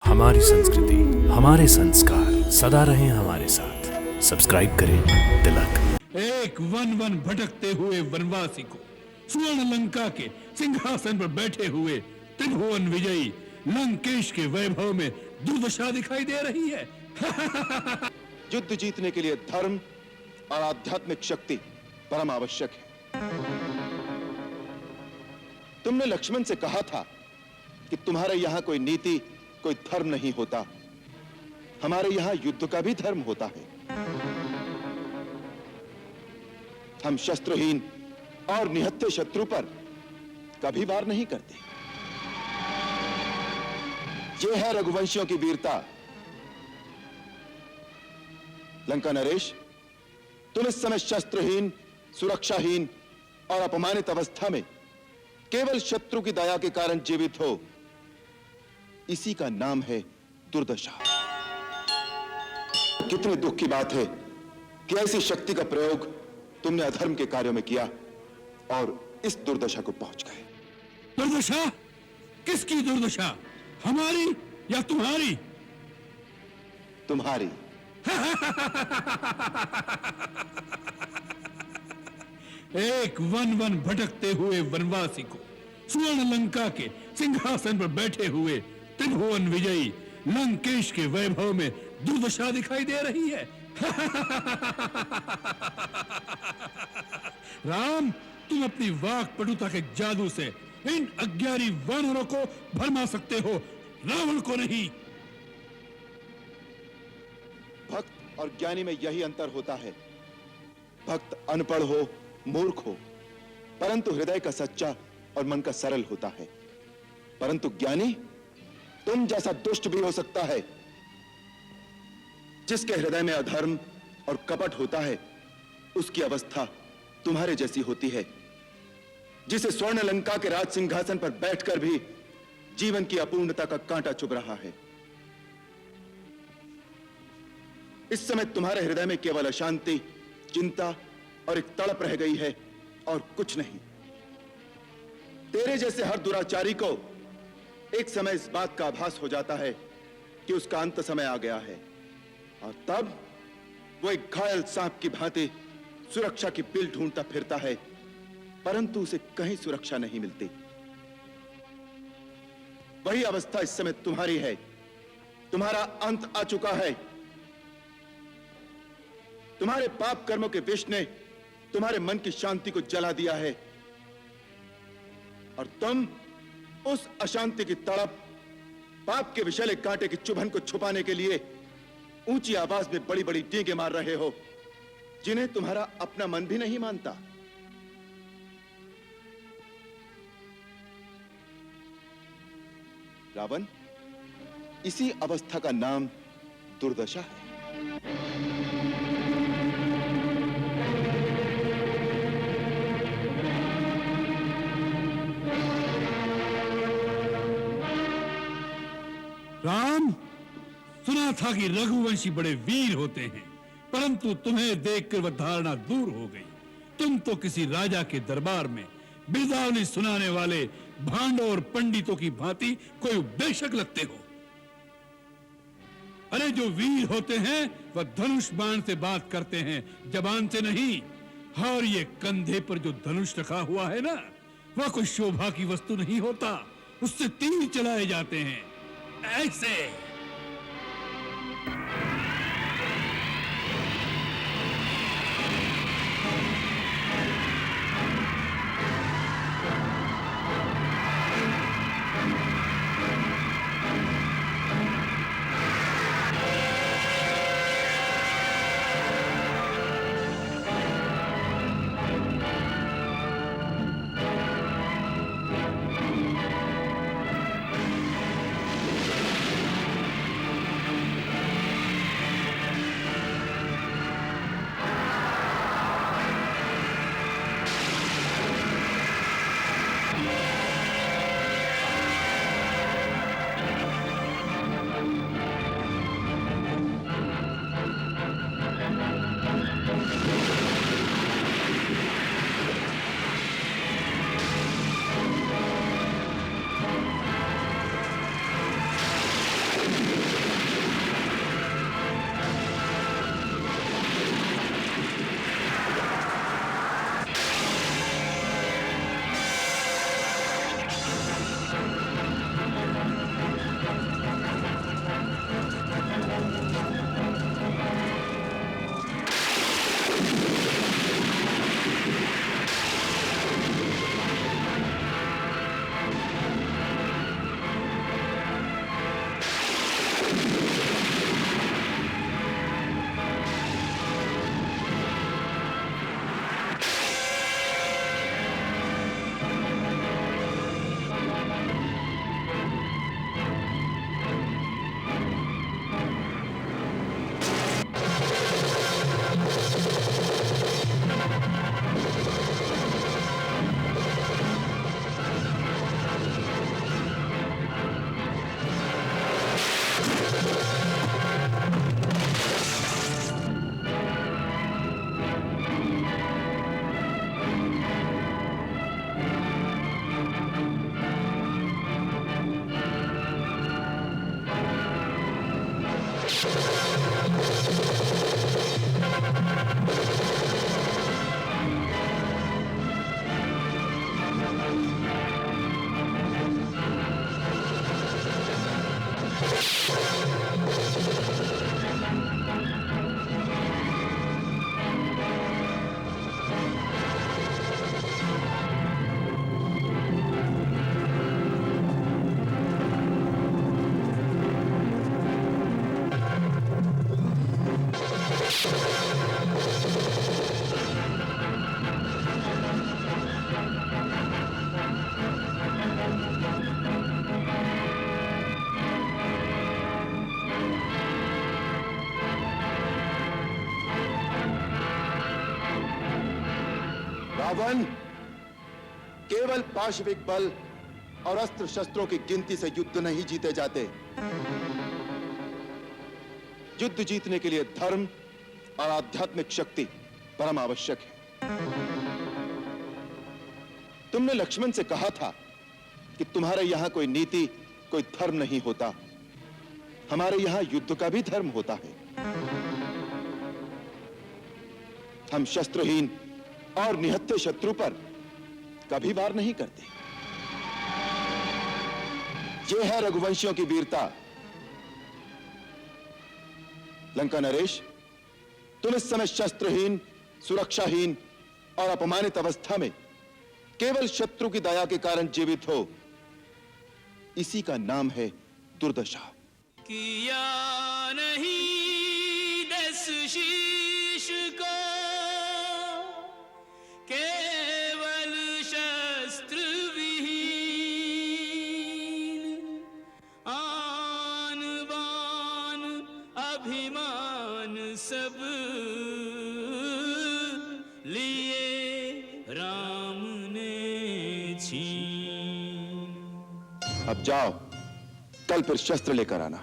हमारी संस्कृति, हमारे संस्कार सदा रहें हमारे साथ। सब्सक्राइब करें तिलक। एक वन वन भटकते हुए वनवासी को स्वर्ण लंका के सिंहासन पर बैठे हुए त्रिभुवन विजयी लंकेश के वैभव में दुर्दशा दिखाई दे रही है। युद्ध जीतने के लिए धर्म और आध्यात्मिक शक्ति परम आवश्यक है। तुमने लक्ष्मण से कहा था कि तुम्हारे यहां कोई नीति, कोई धर्म नहीं होता। हमारे यहां युद्ध का भी धर्म होता है। हम शस्त्रहीन और निहत्थे शत्रु पर कभी वार नहीं करते। यह है रघुवंशियों की वीरता। लंका नरेश, तुम इस समय शस्त्रहीन, सुरक्षाहीन और अपमानित अवस्था में केवल शत्रु की दया के कारण जीवित हो। इसी का नाम है दुर्दशा। कितने दुख की बात है कि ऐसी शक्ति का प्रयोग तुमने अधर्म के कार्यों में किया और इस दुर्दशा को पहुंच गए। दुर्दशा? किसकी दुर्दशा? हमारी या तुम्हारी? तुम्हारी। एक वन वन भटकते हुए वनवासी को स्वर्ण लंका के सिंहासन पर बैठे हुए त्रिभुवन विजयी लंकेश के वैभव में दुर्दशा दिखाई दे रही है। राम, तुम अपनी वाक पटुता के जादू से इन अज्ञानी वानरों को भरमा सकते हो, रावण को नहीं। भक्त और ज्ञानी में यही अंतर होता है। भक्त अनपढ़ हो, मूर्ख हो, परंतु हृदय का सच्चा और मन का सरल होता है। परंतु ज्ञानी तुम जैसा दुष्ट भी हो सकता है। जिसके हृदय में अधर्म और कपट होता है, उसकी अवस्था तुम्हारे जैसी होती है। जिसे स्वर्ण लंका के राज सिंहासन पर बैठकर भी जीवन की अपूर्णता का कांटा चुभ रहा है। इस समय तुम्हारे हृदय में केवल अशांति, चिंता और एक तड़प रह गई है और कुछ नहीं। तेरे जैसे हर दुराचारी को एक समय इस बात का आभास हो जाता है कि उसका अंत समय आ गया है, और तब वो एक घायल सांप की भांति सुरक्षा की बिल ढूंढता फिरता है, परंतु उसे कहीं सुरक्षा नहीं मिलती। वही अवस्था इस समय तुम्हारी है। तुम्हारा अंत आ चुका है। तुम्हारे पाप कर्मों के विष ने तुम्हारे मन की शांति को जला दिया है, और तुम उस अशांति की तड़प, पाप के विषैले कांटे की चुभन को छुपाने के लिए ऊंची आवाज में बड़ी बड़ी डींगे मार रहे हो, जिन्हें तुम्हारा अपना मन भी नहीं मानता। रावण, इसी अवस्था का नाम दुर्दशा है। राम, सुना था कि रघुवंशी बड़े वीर होते हैं, परंतु तुम्हें देखकर वह धारणा दूर हो गई। तुम तो किसी राजा के दरबार में बिरदावली सुनाने वाले भांडों और पंडितों की भांति कोई उपदेशक लगते हो। अरे, जो वीर होते हैं वह धनुष बाण से बात करते हैं, जबान से नहीं। और ये कंधे पर जो धनुष रखा हुआ है ना, वह कोई शोभा की वस्तु नहीं होता। उससे तीर चलाए जाते हैं, ऐसे। रावण, केवल पाशविक बल और अस्त्र शस्त्रों की गिनती से युद्ध नहीं जीते जाते। युद्ध जीतने के लिए धर्म और आध्यात्मिक शक्ति परम आवश्यक है। तुमने लक्ष्मण से कहा था कि तुम्हारे यहां कोई नीति, कोई धर्म नहीं होता। हमारे यहां युद्ध का भी धर्म होता है। हम शस्त्रहीन और निहत्थे शत्रु पर कभी वार नहीं करते। यह है रघुवंशियों की वीरता। लंका नरेश, तुम इस समय शस्त्रहीन, सुरक्षाहीन और अपमानित अवस्था में केवल शत्रु की दया के कारण जीवित हो। इसी का नाम है दुर्दशा। किया नहीं दस शीश को, केवल शस्त्र विहीन, आन बान अभिमान सब लिए राम ने छीन। अब जाओ, कल फिर शस्त्र लेकर आना।